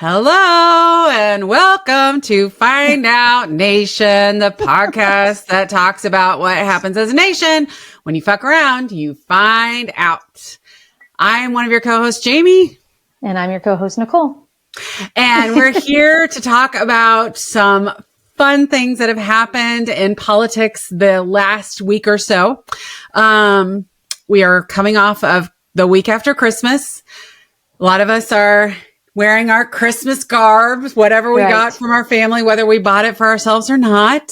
Hello and welcome to Find Out Nation, the podcast that talks about what happens as a nation. When you fuck around, you find out. I'm one of your co-hosts, Jamie. And I'm your co-host, Nicole. And we're here to talk about some fun things that have happened in politics the last week or so. We are coming off of the week after Christmas. A lot of us are wearing our Christmas garb, whatever we got from our family, whether we bought it for ourselves or not.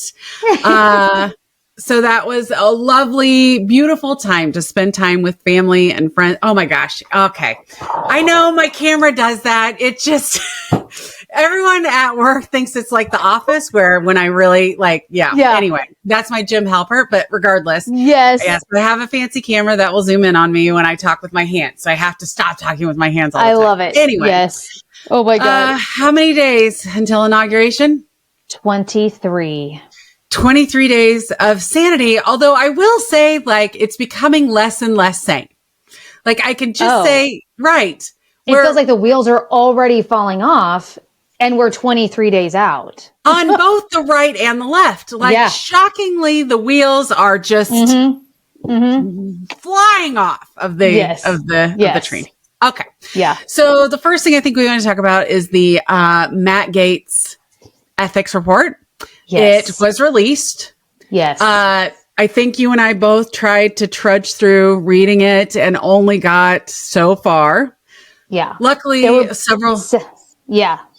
So that was a lovely, beautiful time to spend time with family and friends. Oh my gosh. Okay. I know my camera does that. It just, everyone at work thinks it's like The Office where when I really anyway, that's my gym helper, but regardless. Yes. I have a fancy camera that will zoom in on me when I talk with my hands. So I have to stop talking with my hands all the time. I love it. Anyway. Yes. Oh my God. How many days until inauguration? 23. 23 days of sanity. Although I will say, it's becoming less and less sane. I can just say, right. It feels like the wheels are already falling off and we're 23 days out. On both the right and the left. Shockingly, the wheels are just flying off of the train. Okay. Yeah. So the first thing I think we want to talk about is the Matt Gaetz ethics report. Yes. It was released. Yes. I think you and I both tried to trudge through reading it and only got so far. Yeah. Luckily, there were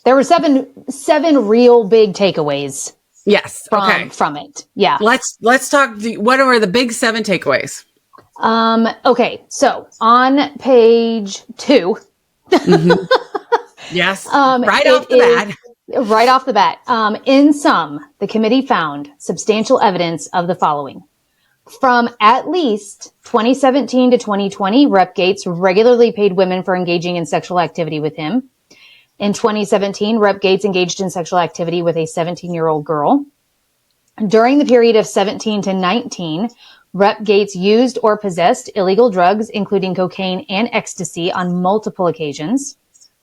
There were seven real big takeaways. Yes. From it. Yeah. Let's talk. What are the big 7 takeaways? Okay. So on page 2. Yes. Right off the bat. Right off the bat. In sum, the committee found substantial evidence of the following. From at least 2017 to 2020, Rep. Gaetz regularly paid women for engaging in sexual activity with him. In 2017, Rep. Gaetz engaged in sexual activity with a 17-year-old girl. During the period of 17 to 19, Rep. Gaetz used or possessed illegal drugs, including cocaine and ecstasy, on multiple occasions.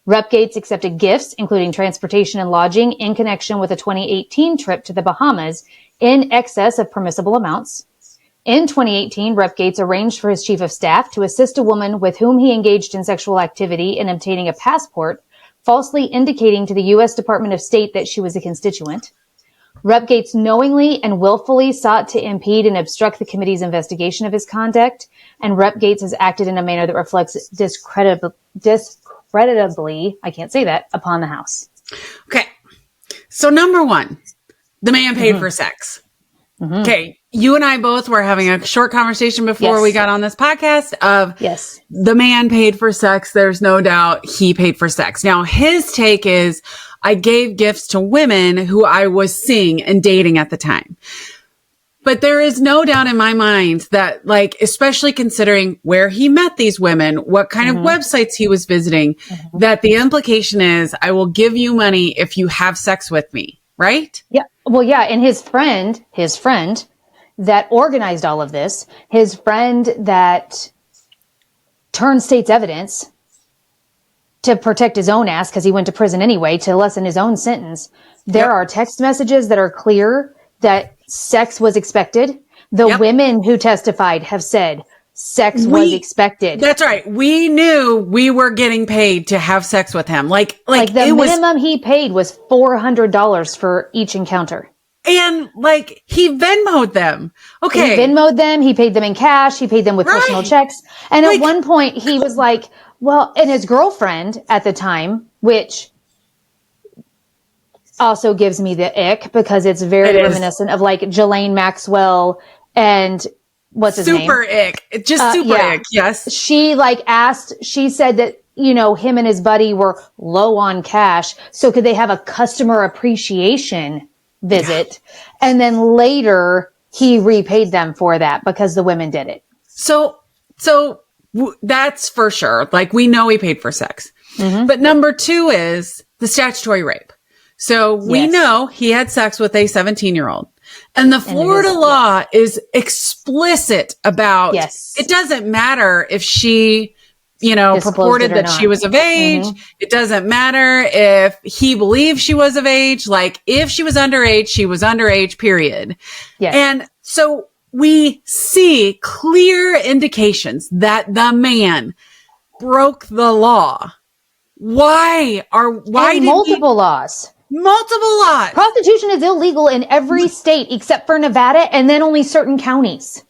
Rep. Gaetz accepted gifts, including transportation and lodging, in connection with a 2018 trip to the Bahamas in excess of permissible amounts. In 2018, Rep. Gaetz arranged for his chief of staff to assist a woman with whom he engaged in sexual activity in obtaining a passport, falsely indicating to the U.S. Department of State that she was a constituent. Rep. Gaetz knowingly and willfully sought to impede and obstruct the committee's investigation of his conduct, and Rep. Gaetz has acted in a manner that reflects discreditably, I can't say that, upon the House. Okay. So number 1, the man paid for sex. Okay. You and I both were having a short conversation before we got on this podcast of the man paid for sex. There's no doubt he paid for sex. Now, his take is, I gave gifts to women who I was seeing and dating at the time. But there is no doubt in my mind that, especially considering where he met these women, what kind of websites he was visiting, that the implication is, I will give you money if you have sex with me, right? Yeah. Well, yeah. And his friend that organized all of this, his friend that turned state's evidence to protect his own ass because he went to prison anyway to lessen his own sentence. There are text messages that are clear that sex was expected. The women who testified have said sex was expected. That's right. We knew we were getting paid to have sex with him. The minimum he paid was $400 for each encounter. And he Venmo'd them. Okay. He Venmo'd them. He paid them in cash. He paid them with personal checks. And at one point he was and his girlfriend at the time, which also gives me the ick because it's very reminiscent of Ghislaine Maxwell and what's his name? Super ick. Just super ick. Yes. She she said that, him and his buddy were low on cash. So could they have a customer appreciation visit? And then later he repaid them for that because the women did it. So that's for sure. We know he paid for sex. But number 2 is the statutory rape. So we know he had sex with a 17-year-old. And the Florida law is explicit about, it doesn't matter if she purported that she was of age. It doesn't matter if he believes she was of age. Like, if she was underage, she was underage, period. Yes. And so we see clear indications that the man broke the law. Why did multiple laws? Multiple laws. Prostitution is illegal in every state except for Nevada, and then only certain counties.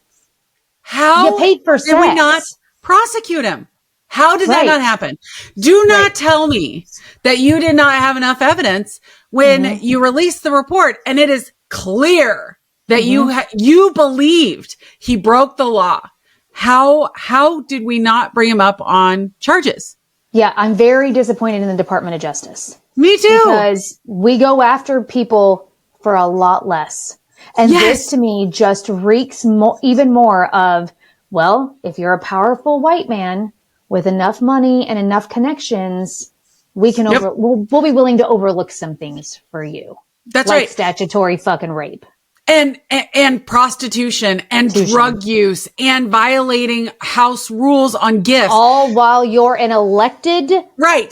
How you paid for did we not prosecute him? How did that not happen? Do not tell me that you did not have enough evidence when you released the report, and it is clear that you believed he broke the law. How did we not bring him up on charges? Yeah, I'm very disappointed in the Department of Justice. Me too. Because we go after people for a lot less. And this to me just reeks even more of, well, if you're a powerful white man with enough money and enough connections, we can we'll be willing to overlook some things for you. That's like right. Statutory fucking rape. And prostitution and drug use and violating house rules on gifts. All while you're an elected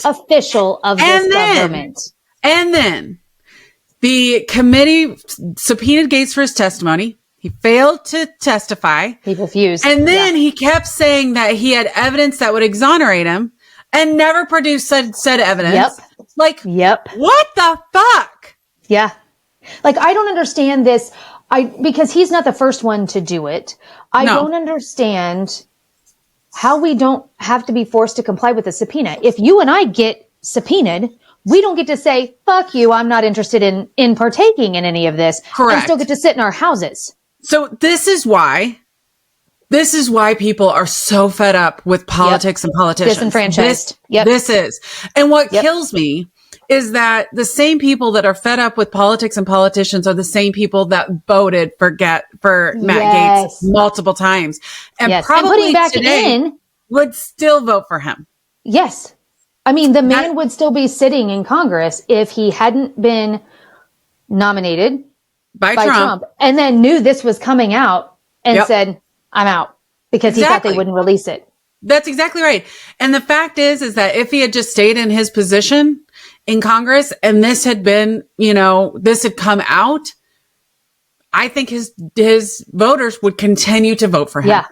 official of this government. And then the committee subpoenaed Gaetz for his testimony. He failed to testify. He refused. And then he kept saying that he had evidence that would exonerate him and never produced said evidence. What the fuck? Yeah. Like, I don't understand this. Because he's not the first one to do it. I don't understand how we don't have to be forced to comply with a subpoena. If you and I get subpoenaed, we don't get to say, fuck you, I'm not interested in partaking in any of this. Correct. And still get to sit in our houses. So this is why people are so fed up with politics and politicians. Disenfranchised. This is. And what kills me is that the same people that are fed up with politics and politicians are the same people that voted for Matt Gaetz multiple times. And probably today would still vote for him. Yes. I mean, the man would still be sitting in Congress if he hadn't been nominated by Trump and then knew this was coming out and said, I'm out, because he thought they wouldn't release it. That's exactly right. And the fact is that if he had just stayed in his position in Congress and this had been, this had come out, I think his voters would continue to vote for him. Yeah.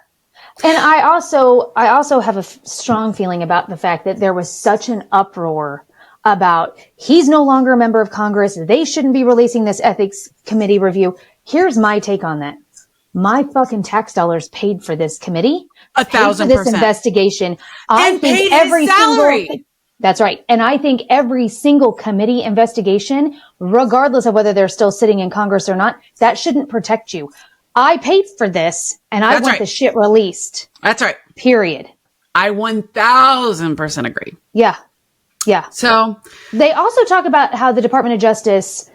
And I also have a strong feeling about the fact that there was such an uproar about he's no longer a member of Congress. They shouldn't be releasing this ethics committee review. Here's my take on that. My fucking tax dollars paid for this committee. 1,000%. For this investigation. And paid his salary. That's right. And I think every single committee investigation, regardless of whether they're still sitting in Congress or not, that shouldn't protect you. I paid for this and I want the shit released. That's right. Period. I 1,000% agree. Yeah. Yeah. So they also talk about how the Department of Justice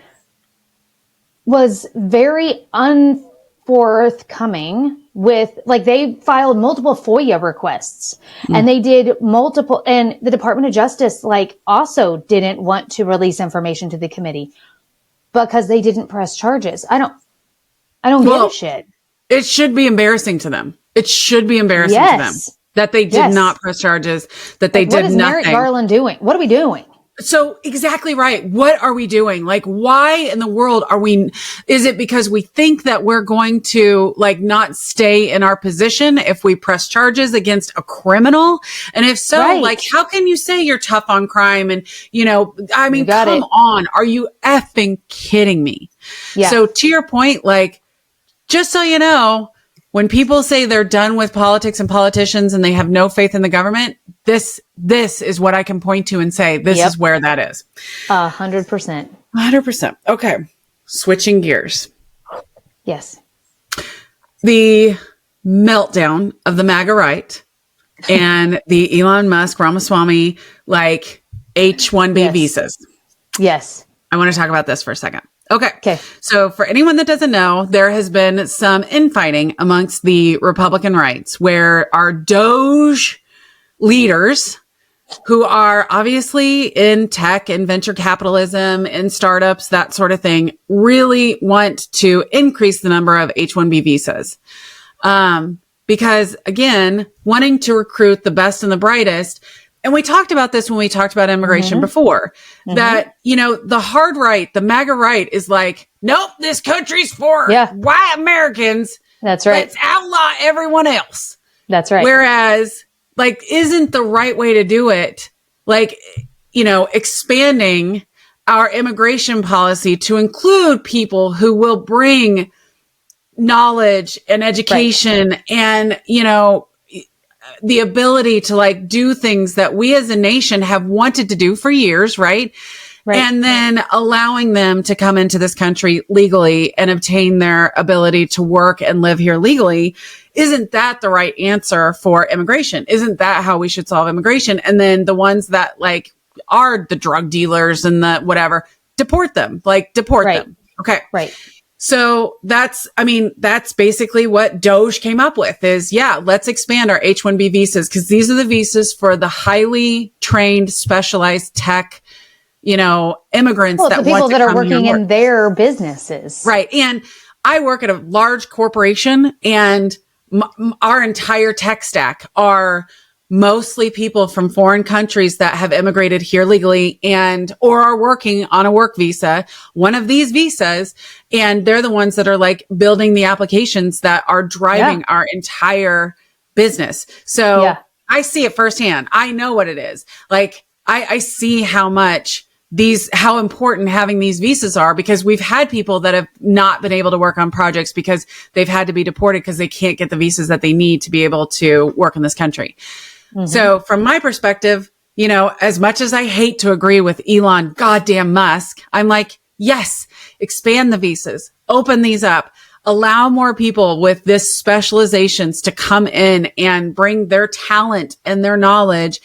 was very unforthcoming with, like, they filed multiple FOIA requests and they did multiple, and the Department of Justice, like, also didn't want to release information to the committee because they didn't press charges. I don't give a shit. It should be embarrassing to them. It should be embarrassing to them that they did not press charges, that they did nothing. What is Merrick Garland doing? What are we doing? So exactly right. What are we doing? Like, why in the world is it because we think that we're going to, like, not stay in our position if we press charges against a criminal? And if so, like, how can you say you're tough on crime? And, I mean, come on. Are you effing kidding me? Yeah. So to your point, like, just so you know, when people say they're done with politics and politicians and they have no faith in the government, this is what I can point to and say, this is where that is. 100%. 100%. Okay. Switching gears. Yes. The meltdown of the MAGA right and the Elon Musk Ramaswamy, like, H1B visas. Yes. I want to talk about this for a second. Okay. So for anyone that doesn't know, there has been some infighting amongst the Republican rights where our Doge leaders, who are obviously in tech and venture capitalism and startups, that sort of thing, really want to increase the number of H1B visas. because again, wanting to recruit the best and the brightest. And we talked about this when we talked about immigration before, that, you know, the hard right, the MAGA right is like, nope, this country's for white Americans. That's right. Let's outlaw everyone else. That's right. Whereas, like, isn't the right way to do it, like, you know, expanding our immigration policy to include people who will bring knowledge and education and, you know, the ability to like do things that we as a nation have wanted to do for years, right? And then allowing them to come into this country legally and obtain their ability to work and live here legally. Isn't that the right answer for immigration? Isn't that how we should solve immigration? And then the ones that like are the drug dealers and the whatever, deport them, deport them. Okay. Right. So that's basically what Doge came up with is, let's expand our H1B visas, because these are the visas for the highly trained, specialized tech, you know, immigrants that people that are working in their businesses. Right. And I work at a large corporation, and our entire tech stack are mostly people from foreign countries that have immigrated here legally or are working on a work visa, one of these visas. And they're the ones that are like building the applications that are driving our entire business. So I see it firsthand. I know what it is. Like I see how important having these visas are, because we've had people that have not been able to work on projects because they've had to be deported because they can't get the visas that they need to be able to work in this country. So from my perspective, you know, as much as I hate to agree with Elon goddamn Musk, I'm like, yes, expand the visas, open these up, allow more people with this specializations to come in and bring their talent and their knowledge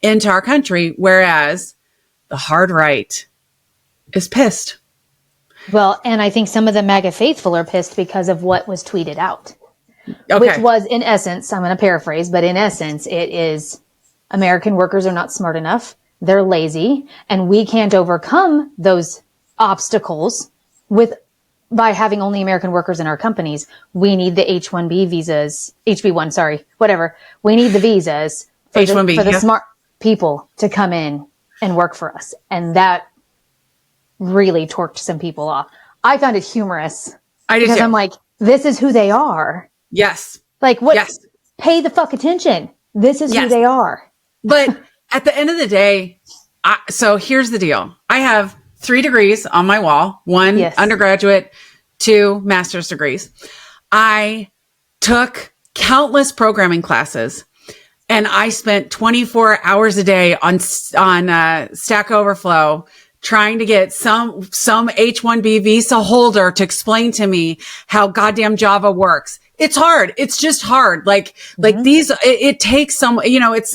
into our country. Whereas the hard right is pissed. Well, and I think some of the MAGA faithful are pissed because of what was tweeted out. Which was, in essence, I'm going to paraphrase, but in essence, it is American workers are not smart enough. They're lazy, and we can't overcome those obstacles by having only American workers in our companies. We need the H1B visas, HB1, sorry, whatever. We need the visas for H1B, for the smart people to come in and work for us. And that really torqued some people off. I found it humorous. I did because too. I'm like, this is who they are. Yes. Like what? Yes. Pay the fuck attention. This is who they are. But at the end of the day, so here's the deal. I have 3 degrees on my wall, 1 undergraduate, 2 master's degrees. I took countless programming classes, and I spent 24 hours a day on Stack Overflow trying to get some H1B visa holder to explain to me how goddamn Java works. It's hard. It's just hard. Like these, it takes some, you know, it's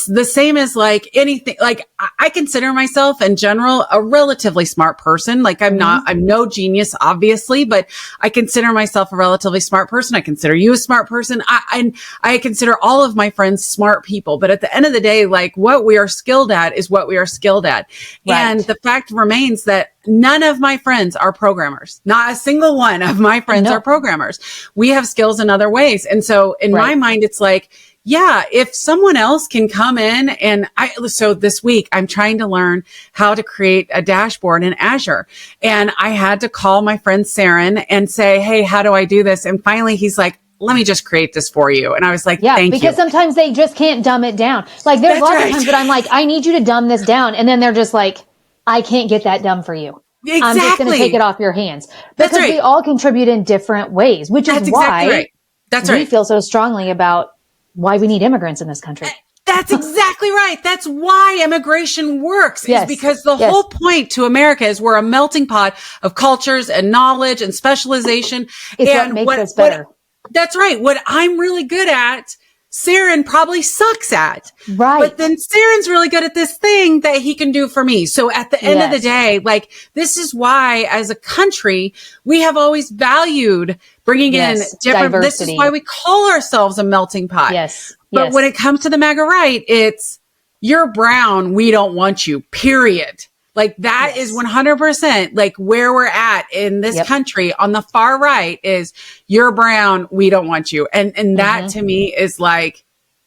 the same as like anything. Like I consider myself in general a relatively smart person. Like I'm no genius, obviously, but I consider myself a relatively smart person. I consider you a smart person. I consider all of my friends smart people. But at the end of the day, like what we are skilled at is what we are skilled at. Right. And the fact remains that none of my friends are programmers. Not a single one of my friends are programmers. We have skills in other ways. And so in my mind, it's like, if someone else can come in so this week I'm trying to learn how to create a dashboard in Azure, and I had to call my friend Saren and say, hey, how do I do this? And finally he's like, let me just create this for you. And I was like, thank you. Because sometimes they just can't dumb it down. Like there's lots of times that I'm like, I need you to dumb this down. And then they're just like, I can't get that done for you. Exactly. I'm just going to take it off your hands. Because we all contribute in different ways, which is why we feel so strongly about why we need immigrants in this country. That's exactly right. That's why immigration works, is because the whole point to America is we're a melting pot of cultures and knowledge and specialization. It's what makes us better. That's right. What I'm really good at, Saren probably sucks at. Right. But then Saren's really good at this thing that he can do for me. So at the end of the day, like, this is why as a country, we have always valued bringing in different, diversity. This is why we call ourselves a melting pot. Yes. But when it comes to the MAGA right, it's, you're brown, we don't want you, period. Like that is 100% like where we're at in this country on the far right is you're brown. We don't want you. And that to me is like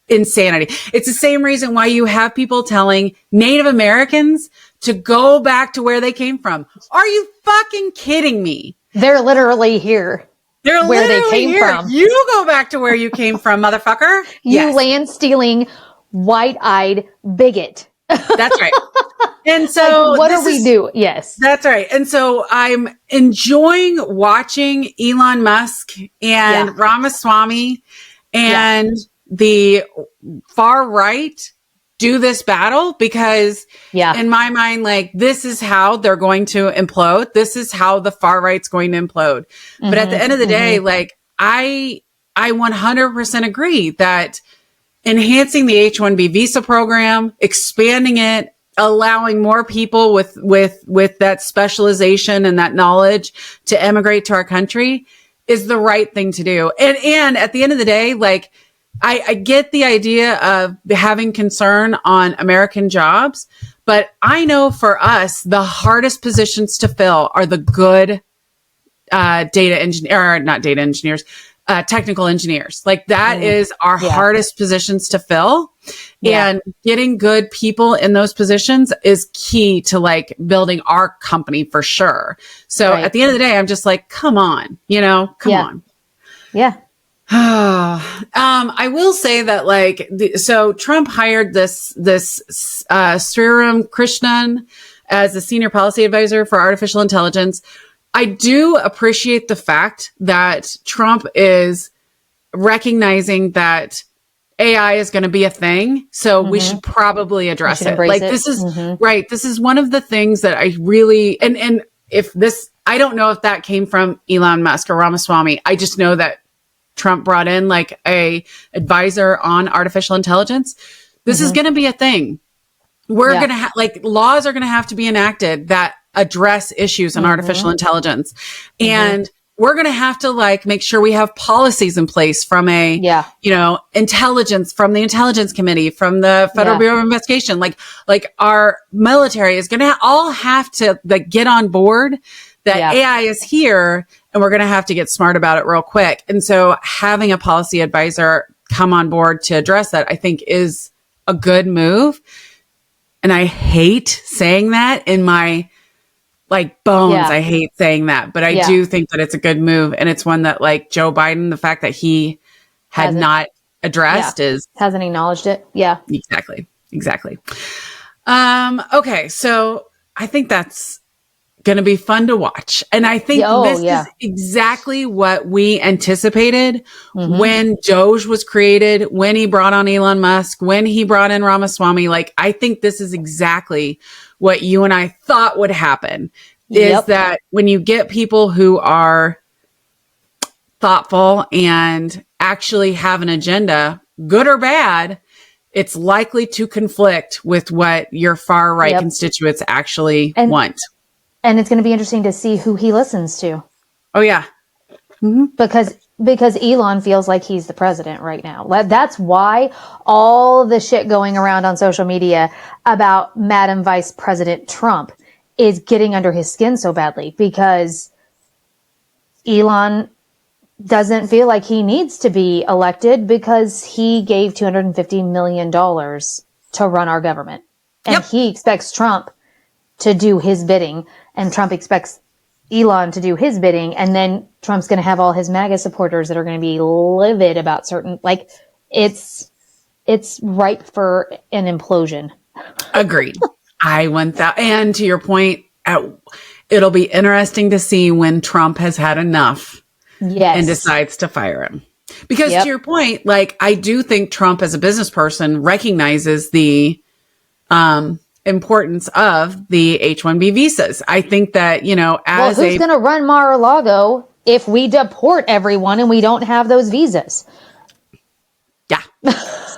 insanity. It's the same reason why you have people telling Native Americans to go back to where they came from. Are you fucking kidding me? They're literally here. They're where literally they came here. from. You go back to where you came from, motherfucker. You land stealing, white-eyed bigot. That's right. And so like, what do we do? Yes. That's right. And so I'm enjoying watching Elon Musk and Ramaswamy and the far right do this battle because in my mind, like this is how they're going to implode. This is how the far right's going to implode. But at the end of the day, like I 100% agree that enhancing the H1B visa program, expanding it, allowing more people with that specialization and that knowledge to emigrate to our country is the right thing to do. And at the end of the day, like I get the idea of having concern on American jobs, but I know for us, the hardest positions to fill are the good technical engineers. Like that is our hardest positions to fill. And getting good people in those positions is key to like building our company for sure. So at the end of the day, I'm just like, come on, come on. Yeah. I will say that like, so Trump hired this Sriram Krishnan as a senior policy advisor for artificial intelligence. I do appreciate the fact that Trump is recognizing that AI is going to be a thing. So we should probably address it. Like this is right. This is one of the things that I really, and if this, I don't know if that came from Elon Musk or Ramaswamy. I just know that Trump brought in like a advisor on artificial intelligence. This is going to be a thing. We're going to have like laws are going to have to be enacted that address issues in artificial intelligence. And we're going to have to like make sure we have policies in place from intelligence, from the intelligence committee, from the Federal Bureau of Investigation. Like our military is going to all have to like get on board that AI is here and we're going to have to get smart about it real quick. And so having a policy advisor come on board to address that, I think is a good move. And I hate saying that in my like bones. I hate saying that, but I do think that it's a good move. And it's one that like Joe Biden, the fact that he had not addressed hasn't acknowledged it. Yeah, exactly. Okay. So I think that's going to be fun to watch. And I think this is exactly what we anticipated when Doge was created, when he brought on Elon Musk, when he brought in Ramaswamy. Like, I think this is exactly what you and I thought would happen is that when you get people who are thoughtful and actually have an agenda, good or bad, it's likely to conflict with what your far right constituents actually want. And it's going to be interesting to see who he listens to. Oh, yeah. Because Elon feels like he's the president right now. That's why all the shit going around on social media about Madam Vice President Trump is getting under his skin so badly, because Elon doesn't feel like he needs to be elected because he gave $250 million to run our government. And he expects Trump to do his bidding, and Trump expects Elon to do his bidding, and then Trump's going to have all his MAGA supporters that are going to be livid about certain, like, it's ripe for an implosion. Agreed. I want that. And to your point, it'll be interesting to see when Trump has had enough and decides to fire him. Because to your point, like, I do think Trump as a business person recognizes the importance of the H1B visas. I think that, who's going to run Mar-a-Lago if we deport everyone and we don't have those visas? Yeah.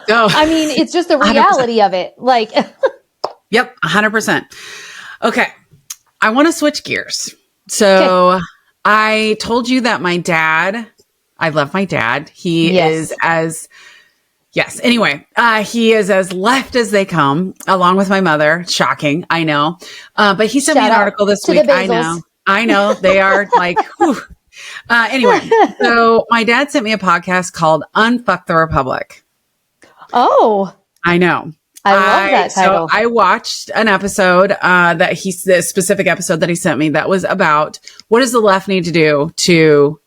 So, I mean, it's just the reality 100%. Of it. Like, yep, 100%. Okay. I want to switch gears. So I told you that my dad, I love my dad. He is as Yes. Anyway, he is as left as they come, along with my mother. Shocking. I know. But he sent me an article this week. I know. They are like, whew. Anyway, so my dad sent me a podcast called Unfuck the Republic. Oh. I know. I love that title. So I watched an episode the specific episode that he sent me that was about what does the left need to do to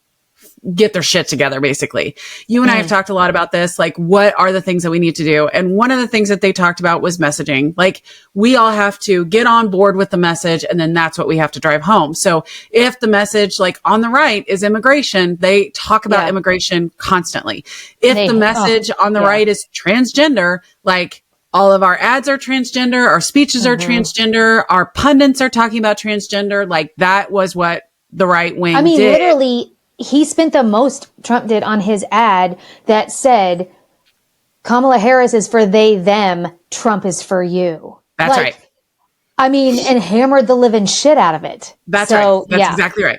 get their shit together, basically. You and I have talked a lot about this. Like, what are the things that we need to do? And one of the things that they talked about was messaging. Like, we all have to get on board with the message, and then that's what we have to drive home. So if the message, like on the right, is immigration, they talk about immigration constantly. If the message on the right is transgender, like, all of our ads are transgender, our speeches are transgender, our pundits are talking about transgender. Like, that was what the right wing did. Literally, he spent the most, Trump did, on his ad that said, Kamala Harris is for they, them, Trump is for you. That's right. And hammered the living shit out of it. That's right. That's exactly right.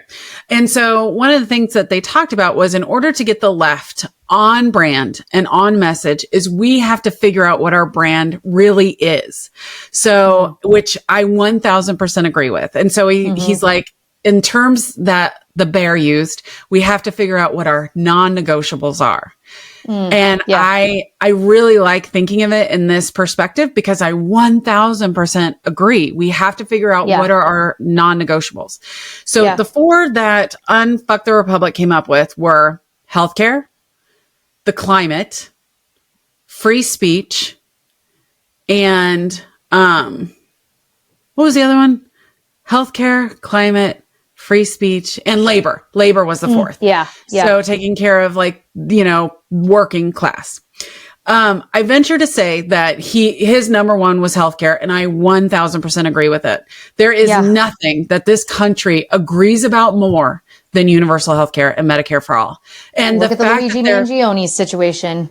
And so one of the things that they talked about was in order to get the left on brand and on message is we have to figure out what our brand really is. So, which I 1000% agree with. And so he's like, in terms that the bear used, we have to figure out what our non-negotiables are. I really like thinking of it in this perspective because I 1000% agree. We have to figure out what are our non-negotiables. So the four that Unfuck the Republic came up with were healthcare, the climate, free speech, and what was the other one? Healthcare, climate, free speech, and labor. Labor was the fourth. So taking care of working class. I venture to say that his number one was healthcare, and I 1000% agree with it. There is nothing that this country agrees about more than universal healthcare and Medicare for all. And look at the Luigi Mangione situation.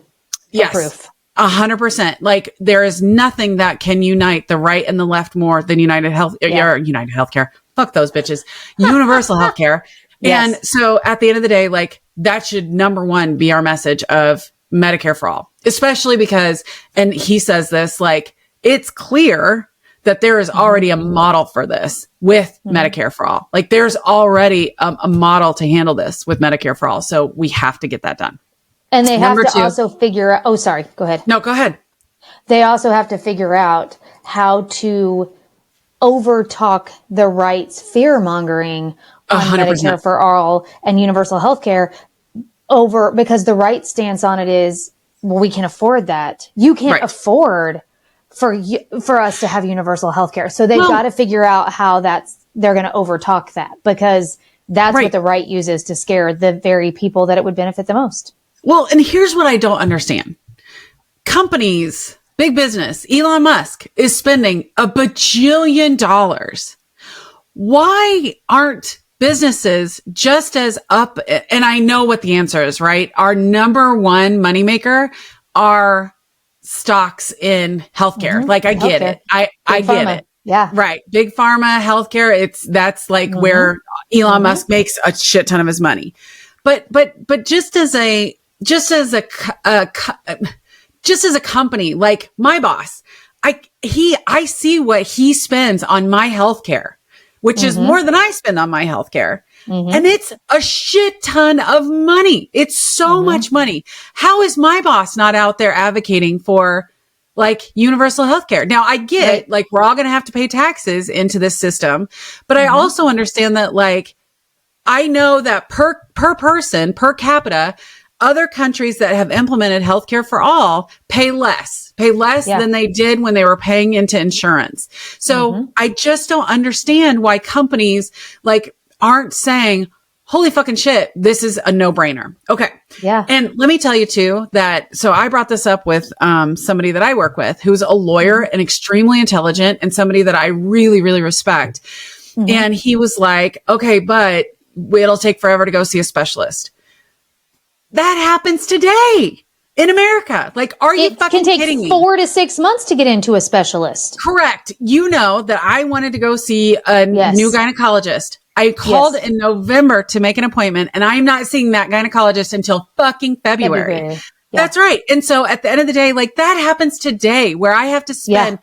Proof. 100%. Like, there is nothing that can unite the right and the left more than United Healthcare. Fuck those bitches. Universal healthcare. And so at the end of the day, like, that should number one be our message of Medicare for all, especially because, and he says this, like, it's clear that there is already a model for this with Medicare for all. Like, there's already a model to handle this with Medicare for all. So we have to get that done. And they have to also figure out, sorry, go ahead. No, go ahead. They also have to figure out how to overtalk the right's fear mongering on 100%. Medicare for all and universal health care because the right stance on it is, well, we can afford that. You can't afford for us to have universal health care. So they've got to figure out how they're going to overtalk that, because that's what the right uses to scare the very people that it would benefit the most. Well, and here's what I don't understand. Companies, big business, Elon Musk is spending $1 bajillion. Why aren't businesses just as up? And I know what the answer is, right? Our number one moneymaker are stocks in healthcare. Like, I get it. I get it. Yeah. Right. Big pharma, healthcare. That's like where Elon Musk makes a shit ton of his money. But just as a company, like my boss, I see what he spends on my healthcare, which is more than I spend on my healthcare. And it's a shit ton of money. It's so much money. How is my boss not out there advocating for like universal healthcare? Now, I get like we're all going to have to pay taxes into this system, but I also understand that, like, I know that per person, per capita, other countries that have implemented healthcare for all pay less than they did when they were paying into insurance. So I just don't understand why companies like aren't saying, holy fucking shit, this is a no-brainer. Okay. Yeah. And let me tell you too that, so I brought this up with somebody that I work with who's a lawyer and extremely intelligent and somebody that I really, really respect. And he was like, okay, but it'll take forever to go see a specialist. That happens today in America. Like, are you fucking kidding me? It can take 4 to 6 months to get into a specialist. Correct. You know that I wanted to go see a new gynecologist. I called in November to make an appointment, and I'm not seeing that gynecologist until fucking February. That's right. And so at the end of the day, like that happens today where I have to spend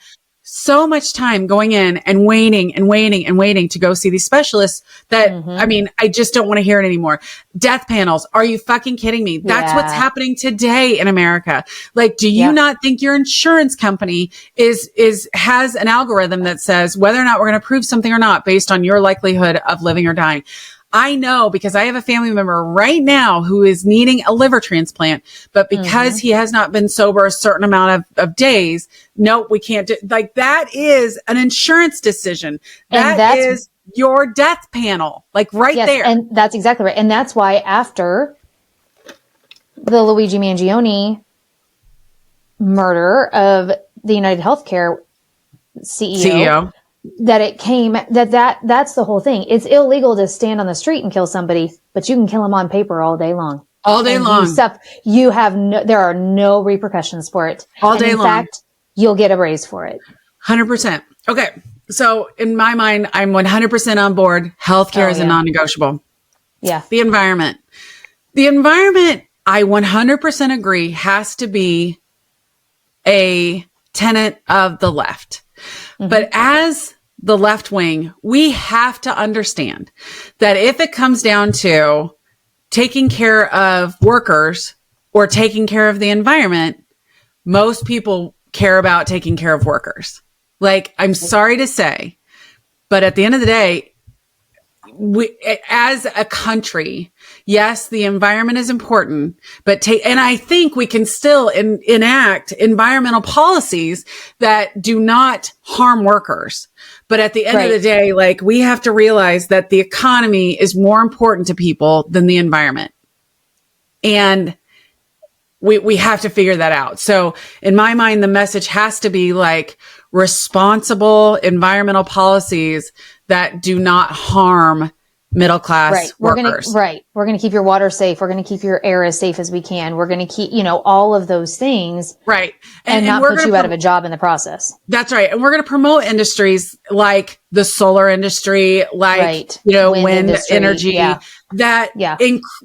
so much time going in and waiting to go see these specialists that, I mean, I just don't want to hear it anymore. Death panels. Are you fucking kidding me? That's what's happening today in America. Like, do you not think your insurance company has an algorithm that says whether or not we're going to approve something or not based on your likelihood of living or dying? I know because I have a family member right now who is needing a liver transplant, but because he has not been sober a certain amount of days, no, we can't do, like that is an insurance decision. That is your death panel, like there. And that's exactly right. And that's why after the Luigi Mangione murder of the United Healthcare CEO. That it came that's the whole thing. It's illegal to stand on the street and kill somebody, but you can kill them on paper all day long. All day long. There are no repercussions for it. All day long. In fact, you'll get a raise for it. 100%. Okay. So in my mind, I'm 100% on board. Healthcare is a non-negotiable. Yeah. The environment, I 100% agree, has to be a tenet of the left. But as the left wing, we have to understand that if it comes down to taking care of workers or taking care of the environment, most people care about taking care of workers. Like, I'm sorry to say, but at the end of the day, we, as a country, yes, the environment is important, but and I think we can still enact environmental policies that do not harm workers. But at the end of the day, like, we have to realize that the economy is more important to people than the environment. And we have to figure that out. So in my mind, the message has to be like responsible environmental policies that do not harm middle class workers. We're going to keep your water safe. We're going to keep your air as safe as we can. We're going to keep, all of those things. Right. And not put you out of a job in the process. That's right. And we're going to promote industries like the solar industry, like, wind energy that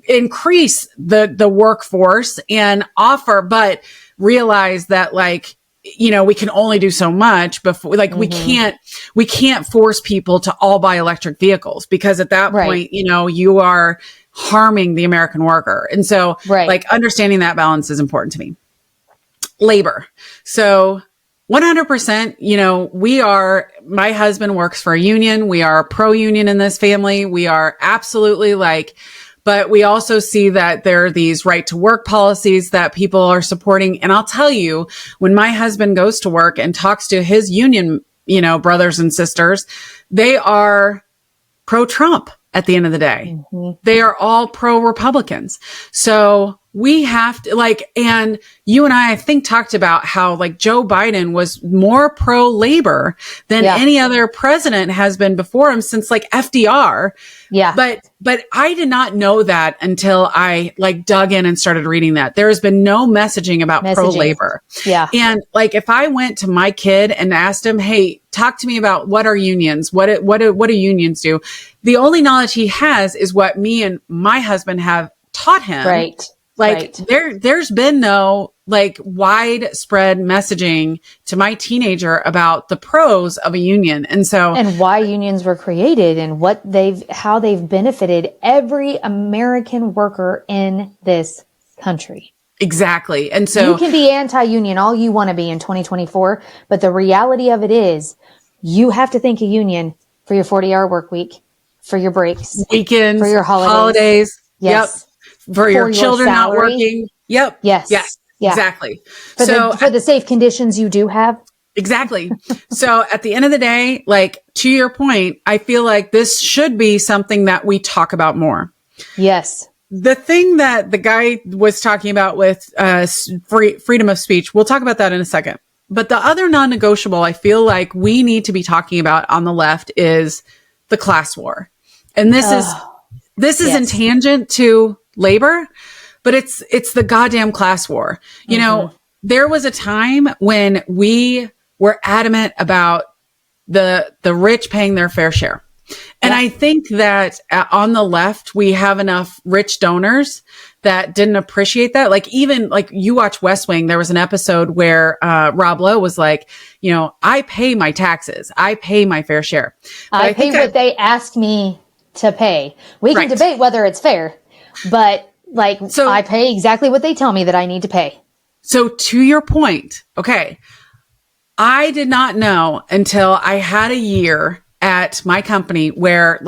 increase the workforce and offer, but realize that we can only do so much before, we can't force people to all buy electric vehicles, because at that point, you are harming the American worker. And so understanding that balance is important to me. Labor. So 100%, my husband works for a union. We are pro-union in this family. We are absolutely but we also see that there are these right to work policies that people are supporting. And I'll tell you, when my husband goes to work and talks to his union, brothers and sisters, they are pro-Trump at the end of the day. They are all pro-Republicans. So we have to and you and I think talked about how Joe Biden was more pro-labor than any other president has been before him since FDR. Yeah. But I did not know that until I dug in and started reading that. There has been no messaging about pro-labor. Yeah. And if I went to my kid and asked him, hey, talk to me about what are unions? What do unions do? The only knowledge he has is what me and my husband have taught him. Right. There's been no widespread messaging to my teenager about the pros of a union. And why unions were created and how they've benefited every American worker in this country. Exactly. And so you can be anti-union all you want to be in 2024, but the reality of it is you have to thank a union for your 40-hour work week, for your breaks, weekends, for your holidays. Yes. Yep. For your children not working. Yep. Yes. Yes. Yeah. Exactly. For the safe conditions you do have. Exactly. So at the end of the day, to your point, I feel like this should be something that we talk about more. Yes. The thing that the guy was talking about with freedom of speech, we'll talk about that in a second. But the other non-negotiable I feel like we need to be talking about on the left is the class war. And this is in tangent to labor, but it's the goddamn class war. There was a time when we were adamant about the rich paying their fair share. And I think that on the left, we have enough rich donors that didn't appreciate that. Like, even like you watch West Wing, there was an episode where Rob Lowe was like, I pay my taxes. I pay my fair share. But I pay what they ask me to pay. We can debate whether it's fair, but I pay exactly what they tell me that I need to pay. So to your point, okay, I did not know until I had a year at my company where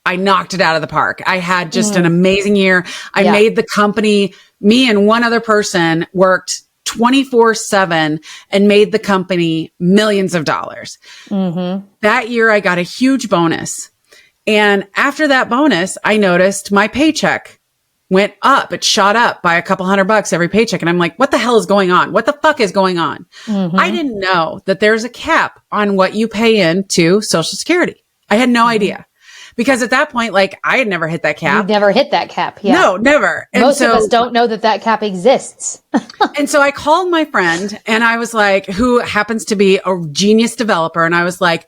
I knocked it out of the park. I had just an amazing year. I made the company, me and one other person worked 24/7 and made the company millions of dollars. Mm-hmm. That year I got a huge bonus. And after that bonus, I noticed my paycheck went up. It shot up by a couple $100 every paycheck. And I'm like, what the hell is going on? What the fuck is going on? Mm-hmm. I didn't know that there's a cap on what you pay into Social Security. I had no idea. Because at that point, I had never hit that cap. You've never hit that cap. Yeah. No, never. And most of us don't know that cap exists. And so I called my friend and I was like, who happens to be a genius developer. And I was like,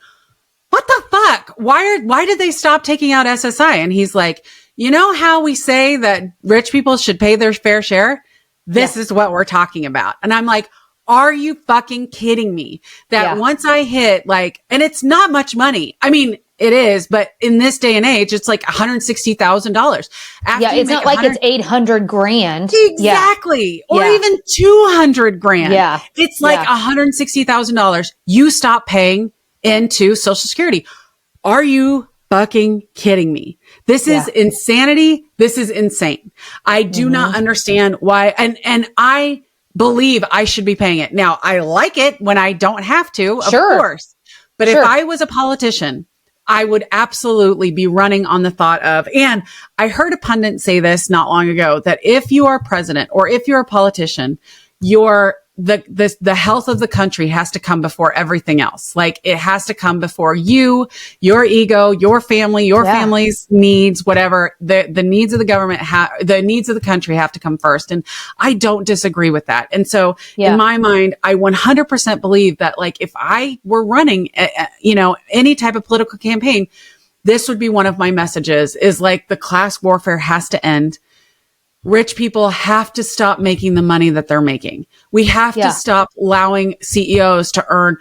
what the fuck? Why did they stop taking out SSI? And he's like, you know how we say that rich people should pay their fair share? This is what we're talking about. And I'm like, are you fucking kidding me? That once I hit and it's not much money. I mean, it is, but in this day and age, it's like $160,000. Yeah, it's not like it's 800 grand. Exactly. Or even 200 grand. Yeah. It's like $160,000 you stop paying into Social Security. Are you fucking kidding me? This is insanity. This is insane. I do not understand why. And I believe I should be paying it. Now, I like it when I don't have to, of course. But if I was a politician, I would absolutely be running on the thought of, and I heard a pundit say this not long ago, that if you are president or if you're a politician, the health of the country has to come before everything else. It has to come before you, your ego, your family, your family's needs, whatever. The needs of the government, the needs of the country have to come first. And I don't disagree with that. And so in my mind, I 100% believe that if I were running, any type of political campaign, this would be one of my messages is the class warfare has to end. Rich people have to stop making the money that they're making. We have to stop allowing CEOs to earn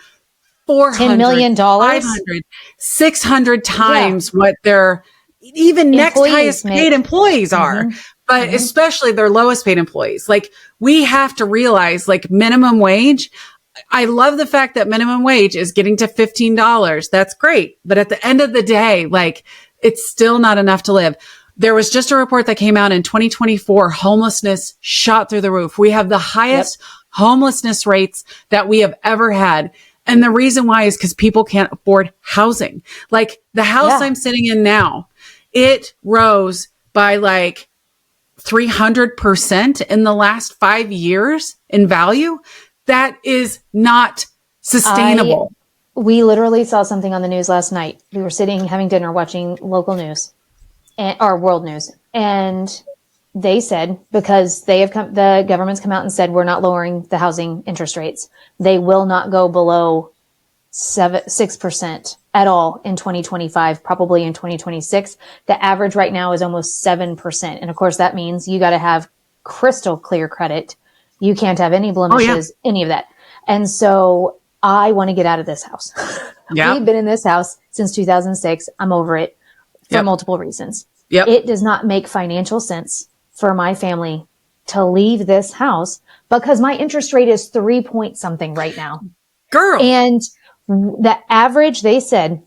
$400 million, 500, 600 times what their even next highest paid employees are. But especially their lowest paid employees. We have to realize minimum wage. I love the fact that minimum wage is getting to $15. That's great. But at the end of the day, it's still not enough to live. There was just a report that came out in 2024. Homelessness shot through the roof. We have the highest homelessness rates that we have ever had. And the reason why is because people can't afford housing. The house I'm sitting in now, it rose by 300% in the last 5 years in value. That is not sustainable. We literally saw something on the news last night. We were sitting having dinner watching local news. Or world news. And they said, because the government's come out and said, we're not lowering the housing interest rates. They will not go below 6% at all in 2025, probably in 2026. The average right now is almost 7%. And of course, that means you got to have crystal clear credit. You can't have any blemishes, any of that. And so I want to get out of this house. We've been in this house since 2006. I'm over it for multiple reasons. It does not make financial sense for my family to leave this house because my interest rate is 3 point something right now. Girl. And the average, they said,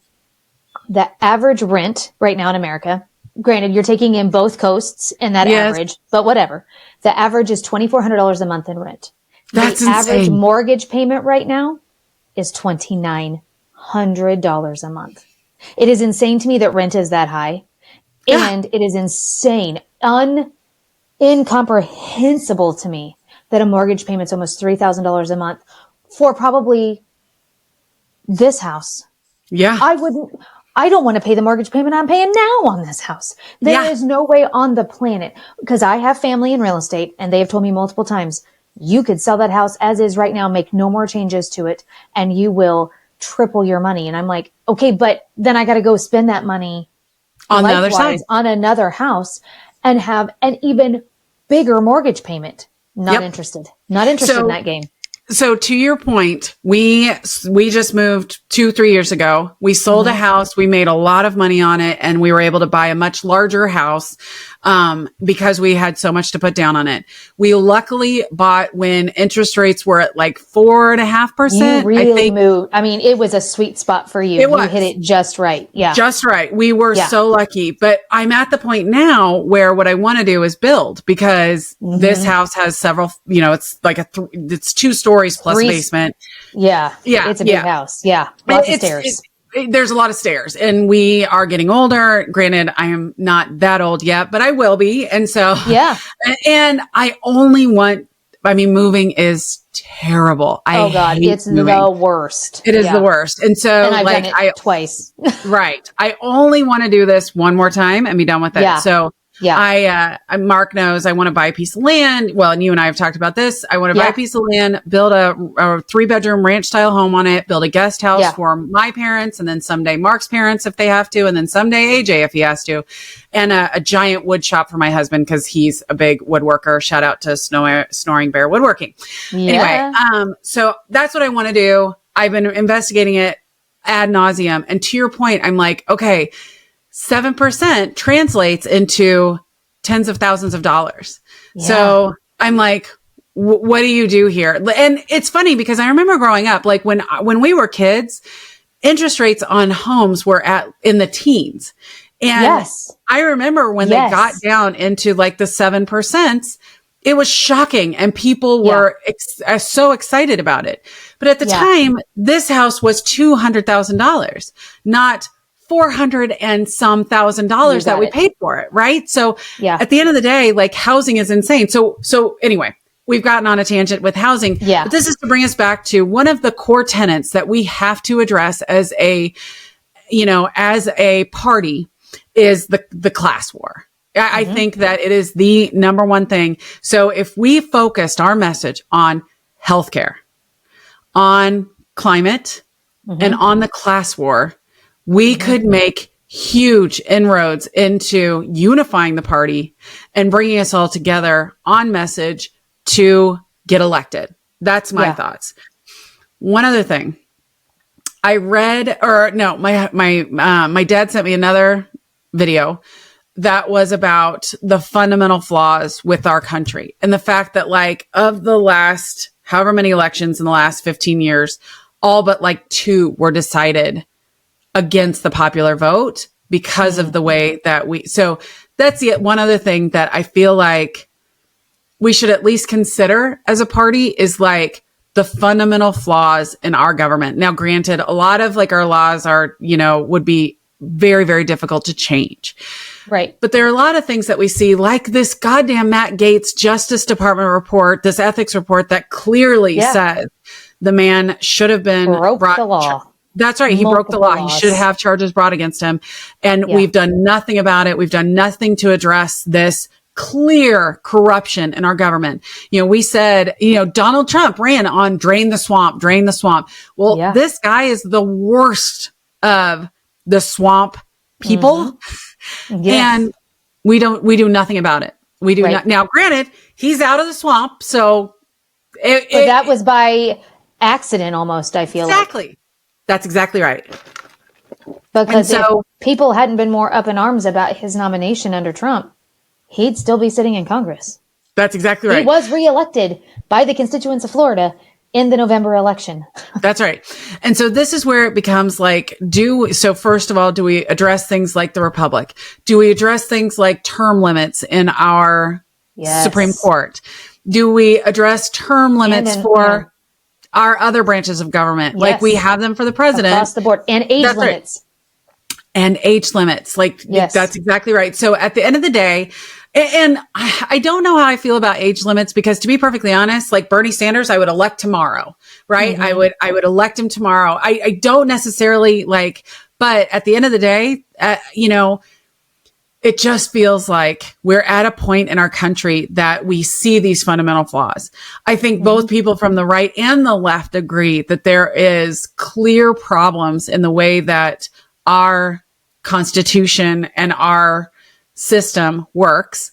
the average rent right now in America, granted, you're taking in both coasts in that average, but whatever. The average is $2,400 a month in rent. That's the insane. Average mortgage payment right now is $2,900 a month. It is insane to me that rent is that high. And it is insane, incomprehensible to me that a mortgage payment's almost $3,000 a month for probably this house. Yeah. I don't want to pay the mortgage payment I'm paying now on this house. There is no way on the planet, because I have family in real estate and they have told me multiple times, you could sell that house as is right now, make no more changes to it, and you will triple your money. And I'm like, okay, but then I got to go spend that money on the other side, on another house, and have an even bigger mortgage payment. Not Yep. interested. Not interested in that game. So to your point, we just moved 2-3 years ago. We sold a house. We made a lot of money on it, and we were able to buy a much larger house because we had so much to put down on it. We luckily bought when interest rates were at like 4.5%. You really moved. I mean, it was a sweet spot for you. You hit it just right. Yeah. Just right. We were so lucky. But I'm at the point now where what I want to do is build, because this house has several, it's like it's 2 stories plus basement. Yeah. Yeah. It's a big house. Yeah. Lots of stairs. There's a lot of stairs, and we are getting older. Granted, I am not that old yet, but I will be. And so, and I only moving is terrible. Oh God, it's the worst. It is the worst. And so, and I've done it twice. Right. I only want to do this one more time and be done with it. Yeah. So Mark knows I want to buy a piece of land. Well, and you and I have talked about this. I want to buy a piece of land, build a 3-bedroom ranch style home on it, build a guest house for my parents, and then someday Mark's parents if they have to, and then someday AJ if he has to, and a giant wood shop for my husband because he's a big woodworker. Shout out to Snoring Bear Woodworking. Anyway, so that's what I want to do. I've been investigating it ad nauseum. And to your point, I'm like, okay, 7% translates into tens of thousands of dollars. Yeah. So I'm like, what do you do here? And it's funny because I remember growing up, like when we were kids, interest rates on homes were in the teens. And I remember when they got down into like the 7%, it was shocking and people were so excited about it. But at the time, this house was $200,000, not $400 and some $1,000 that we paid for it. Right. So at the end of the day, like housing is insane. So anyway, we've gotten on a tangent with housing. But this is to bring us back to one of the core tenets that we have to address as a party is the class war. I think that it is the number one thing. So if we focused our message on healthcare, on climate, and on the class war, we could make huge inroads into unifying the party and bringing us all together on message to get elected. That's my thoughts. One other thing I read, my dad sent me another video that was about the fundamental flaws with our country and the fact that like of the last however many elections in the last 15 years, all but like 2 were decided against the popular vote because of the way that so that's one other thing that I feel like we should at least consider as a party is like the fundamental flaws in our government. Now, granted, a lot of like our laws are, would be very, very difficult to change. Right. But there are a lot of things that we see, like this goddamn Matt Gaetz Justice Department report, this ethics report that clearly says the man should have been broke the law. That's right. He broke the law. He should have charges brought against him. And we've done nothing about it. We've done nothing to address this clear corruption in our government. We said, Donald Trump ran on drain the swamp. Well, this guy is the worst of the swamp people. And we do nothing about it. We do not. Now, granted, he's out of the swamp. So but that was by accident almost, I feel exactly. That's exactly right. Because if people hadn't been more up in arms about his nomination under Trump, he'd still be sitting in Congress. That's exactly right. He was reelected by the constituents of Florida in the November election. That's right. And so this is where it becomes like, first of all, do we address things like the Republic? Do we address things like term limits in our Supreme Court? Do we address term limits for our other branches of government? Like we have them for the president. Across the board. And age limits. Right. And age limits. That's exactly right. So at the end of the day, and I don't know how I feel about age limits because to be perfectly honest, like Bernie Sanders, I would elect tomorrow, right? I would elect him tomorrow. I don't necessarily but at the end of the day, it just feels like we're at a point in our country that we see these fundamental flaws. I think both people from the right and the left agree that there is clear problems in the way that our Constitution and our system works.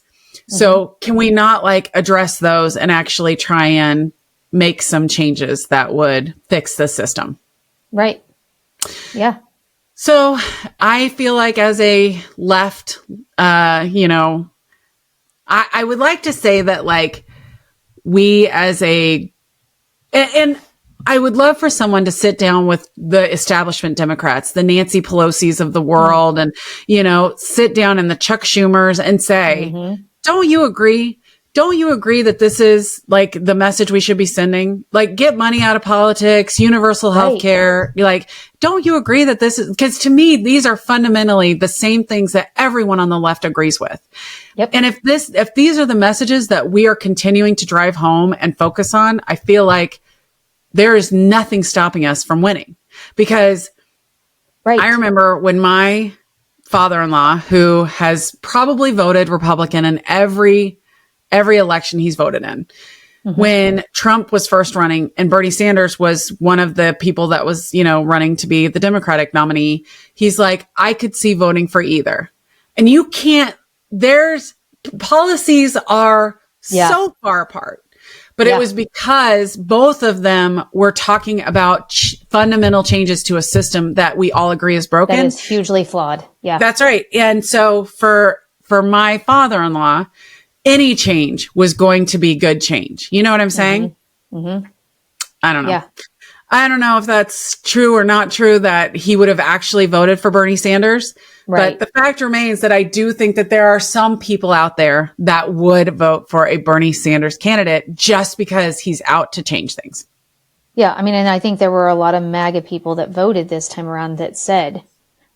So can we not like address those and actually try and make some changes that would fix the system? Right. Yeah. So I feel like as a left, I would like to say that like we as and I would love for someone to sit down with the establishment Democrats, the Nancy Pelosi's of the world, and, sit down in the Chuck Schumers and say, don't you agree? Don't you agree that this is like the message we should be sending? Like, get money out of politics, universal health care. Like, don't you agree that this is, because to me, these are fundamentally the same things that everyone on the left agrees with. Yep. And if these are the messages that we are continuing to drive home and focus on, I feel like there is nothing stopping us from winning. Because I remember when my father-in-law, who has probably voted Republican in every election he's voted in, when Trump was first running and Bernie Sanders was one of the people that was, running to be the Democratic nominee, he's like, I could see voting for either. And you can't, there's policies are so far apart. But it was because both of them were talking about fundamental changes to a system that we all agree is broken. That is hugely flawed. Yeah. That's right. And so for my father-in-law, any change was going to be good change. You know what I'm saying? I don't know. Yeah. I don't know if that's true or not true that he would have actually voted for Bernie Sanders. Right. But the fact remains that I do think that there are some people out there that would vote for a Bernie Sanders candidate just because he's out to change things. Yeah. I mean, and I think there were a lot of MAGA people that voted this time around that said,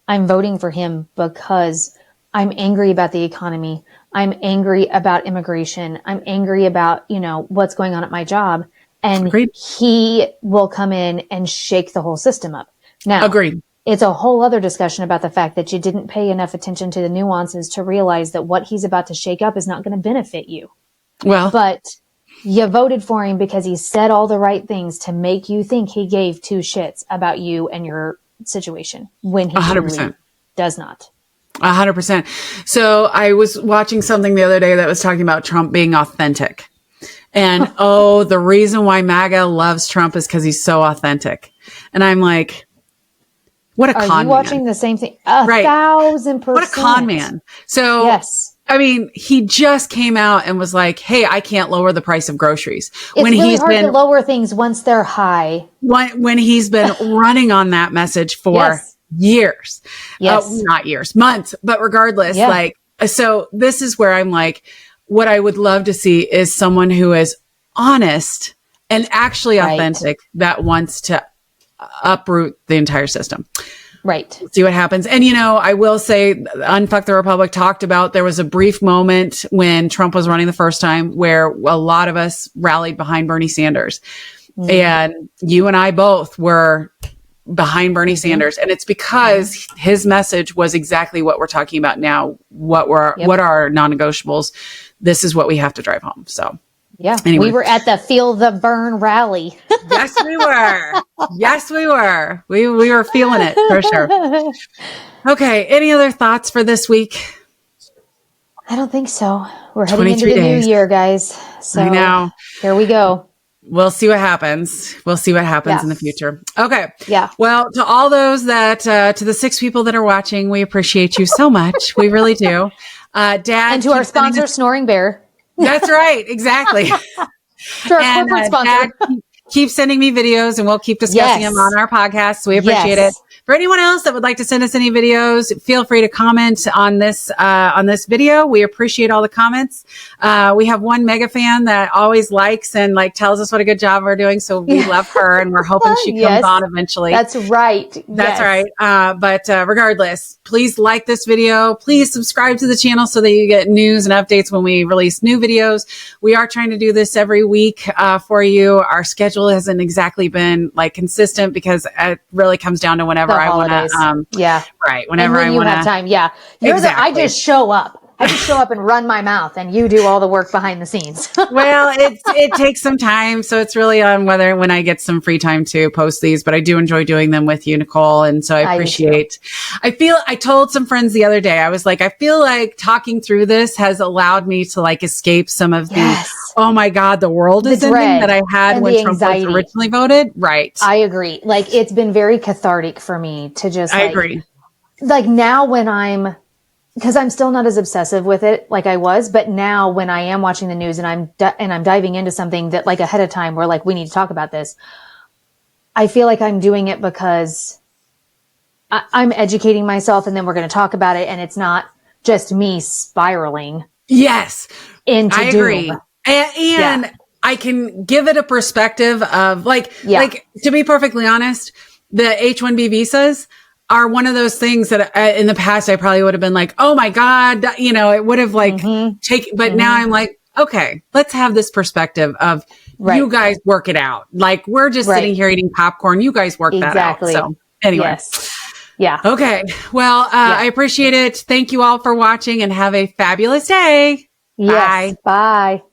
I'm voting for him because I'm angry about the economy. I'm angry about immigration. I'm angry about, what's going on at my job. And he will come in and shake the whole system up. Now, agreed. It's a whole other discussion about the fact that you didn't pay enough attention to the nuances to realize that what he's about to shake up is not going to benefit you. Well, but you voted for him because he said all the right things to make you think he gave two shits about you and your situation when he 100% does not. 100%. So I was watching something the other day that was talking about Trump being authentic. And, the reason why MAGA loves Trump is because he's so authentic. And I'm like, what a con man. Are you watching the same thing? 1,000%. What a con man. So, yes. I mean, he just came out and was like, hey, I can't lower the price of groceries. It's really hard to lower things once they're high. When he's been running on that message for years. Not years, months. But regardless, so this is where I'm like, what I would love to see is someone who is honest and actually authentic that wants to uproot the entire system. Right. See what happens. And, I will say Unfuck the Republic talked about there was a brief moment when Trump was running the first time where a lot of us rallied behind Bernie Sanders. And you and I both were behind Bernie Sanders. And it's because his message was exactly what we're talking about now. What are our non-negotiables? This is what we have to drive home. So anyway. We were at the Feel the Burn rally. Yes, we were. Yes, we were. We were feeling it for sure. Okay. Any other thoughts for this week? I don't think so. We're heading into the new year, guys. So I know. Here we go. We'll see what happens. We'll see what happens in the future. Okay. Yeah. Well, to all those to the 6 people that are watching, we appreciate you so much. We really do. Dad. And to our sponsor, Snoring Bear. That's right. Exactly. To our corporate sponsor. Dad, keep sending me videos and we'll keep discussing them on our podcast. We appreciate it. For anyone else that would like to send us any videos, feel free to comment on this video. We appreciate all the comments. We have one mega fan that always likes and tells us what a good job we're doing. So we love her and we're hoping she comes on eventually. That's right. That's right. But regardless, please like this video. Please subscribe to the channel so that you get news and updates when we release new videos. We are trying to do this every week for you. Our schedule hasn't exactly been consistent because it really comes down to whenever I want to, right. Whenever I want to have time. Yeah. I just show up. I just show up and run my mouth and you do all the work behind the scenes. Well, it takes some time. So it's really on when I get some free time to post these, but I do enjoy doing them with you, Nicole. And so I told some friends the other day, I was like, I feel like talking through this has allowed me to like escape some of the, oh my God, the world is ending that I had when Trump was originally voted. Right. I agree. Like it's been very cathartic for me to just I agree. Like now when because I'm still not as obsessive with it like I was, but now when I am watching the news and I'm diving into something that like ahead of time we're like, we need to talk about this. I feel like I'm doing it because I'm educating myself and then we're going to talk about it. And it's not just me spiraling. Yes. Into I agree. doom. And I can give it a perspective of like to be perfectly honest, the H1B visas are one of those things that in the past, I probably would have been like, oh my God, it would have like taken, but now I'm like, okay, let's have this perspective of you guys work it out. Like we're just sitting here eating popcorn. You guys work that out. So anyway. Yes. Yeah. Okay. Well, I appreciate it. Thank you all for watching and have a fabulous day. Yes. Bye.